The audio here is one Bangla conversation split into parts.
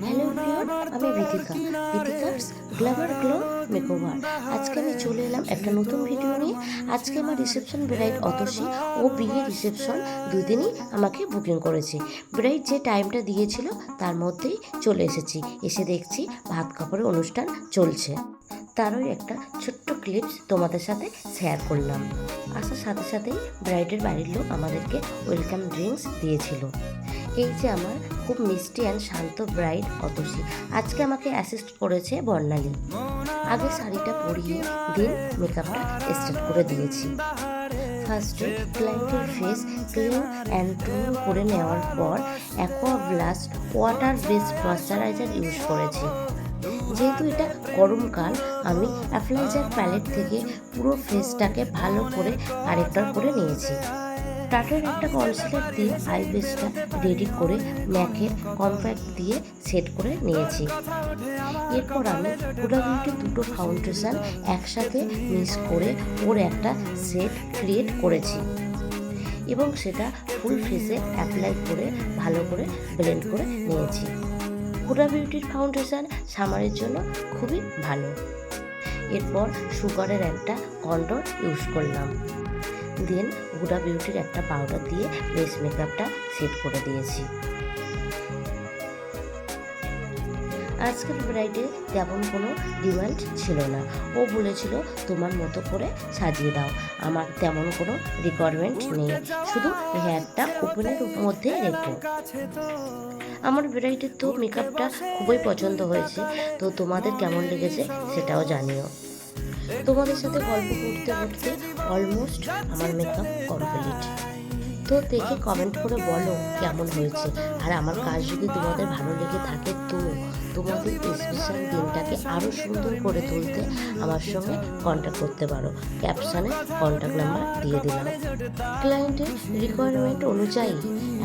হ্যালো এভরিওয়ান, আমি বিথিকাস গ্ল্যামার গ্লো মেকওভার। আজকে আমি চলে এলাম একটা নতুন ভিডিও নিয়ে। আজকে আমার রিসেপশন ব্রাইড অতসী ও বিয়ে রিসেপশন দুদিনই আমাকে বুকিং করেছে। ব্রাইড যে টাইমটা দিয়েছিল তার মধ্যেই চলে এসেছি। এসে দেখছি ভাত কাপড়ের অনুষ্ঠান চলছে। তারই একটা ছোট্ট ক্লিপস তোমাদের সাথে শেয়ার করলাম। আসার সাথে সাথেই ব্রাইডের বাড়ির লোক আমাদেরকে ওয়েলকাম ড্রিঙ্কস দিয়েছিল। এই যে আমার খুব মিষ্টি অ্যান্ড শান্ত ব্রাইড অতসী, আজকে আমাকে অ্যাসিস্ট করেছে বর্ণালী। আগে শাড়িটা পরিয়ে দিন মেকআপটা স্টার্ট করে দিয়েছি। ফার্স্টে ক্লায়েন্টের ফেস ক্লিন অ্যান্ড টোন করে নেওয়ার পর aqua blast water based moisturiser use করেছি। যেহেতু এটা গরমকাল, আমি অ্যাপ্লাইজার প্যালেট থেকে পুরো ফেসটাকে ভালো করে কারেক্টর করে নিয়েছি। টাটার একটা কনসিলার দিয়ে আই বেসটা রেডি করে ম্যাকের কম্প্যাক্ট দিয়ে সেট করে নিয়েছি। এরপর আমি হুডা বিউটির দুটো ফাউন্ডেশন একসাথে মিক্স করে ওর একটা সেট ক্রিয়েট করেছি এবং সেটা ফুল ফেসে অ্যাপ্লাই করে ভালো করে ব্লেন্ড করে নিয়েছি। হুডা বিউটির ফাউন্ডেশন সামারের জন্য খুবই ভালো। এরপর সুগারের একটা কন্ট্রোল ইউজ করলাম। দেন হুডা বিউটির একটা পাউডার দিয়ে বেস মেকআপটা সেট করে দিয়েছি। আজকের ব্রাইডে তেমন কোনো ডিমান্ড ছিল না। ও বলেছিল তোমার মতো করে সাজিয়ে দাও, আমার তেমন কোনো রিকোয়ারমেন্ট নেই, শুধু হেয়ারটা ওপেনের মধ্যে রেখো। আমার ব্রাইডের তো মেকআপটা খুবই পছন্দ হয়েছে, তো তোমাদের কেমন লেগেছে সেটাও জানিও। তোমাদের সাথে গল্প করতে করতে অলমোস্ট আমার মেকআপ কমপ্লিট। তো দেখে কমেন্ট করে বলো কেমন হয়েছে। আর আমার কাজ যদি তোমাদের ভালো লেগে থাকে তো তোমাদের স্পেশাল দিনটাকে আরও সুন্দর করে তুলতে আমার সঙ্গে কন্ট্যাক্ট করতে পারো। ক্যাপশনে কন্ট্যাক্ট নাম্বার দিয়ে দিলাম। ক্লায়েন্টের রিকোয়ারমেন্ট অনুযায়ী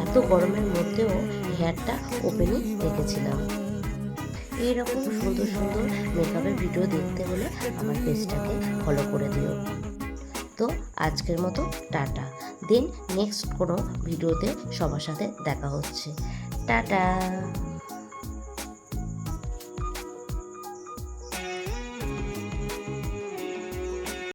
এত গরমের মধ্যেও হেয়ারটা ওপেনই রেখেছিলাম। এইরকম সুন্দর সুন্দর মেকআপের ভিডিও দেখতে হলে আমার পেজটাকে ফলো করে দিও। তো আজকের মতো টাটা। দেন নেক্সট কোনো ভিডিওতে সবার সাথে দেখা হচ্ছে। টাটা।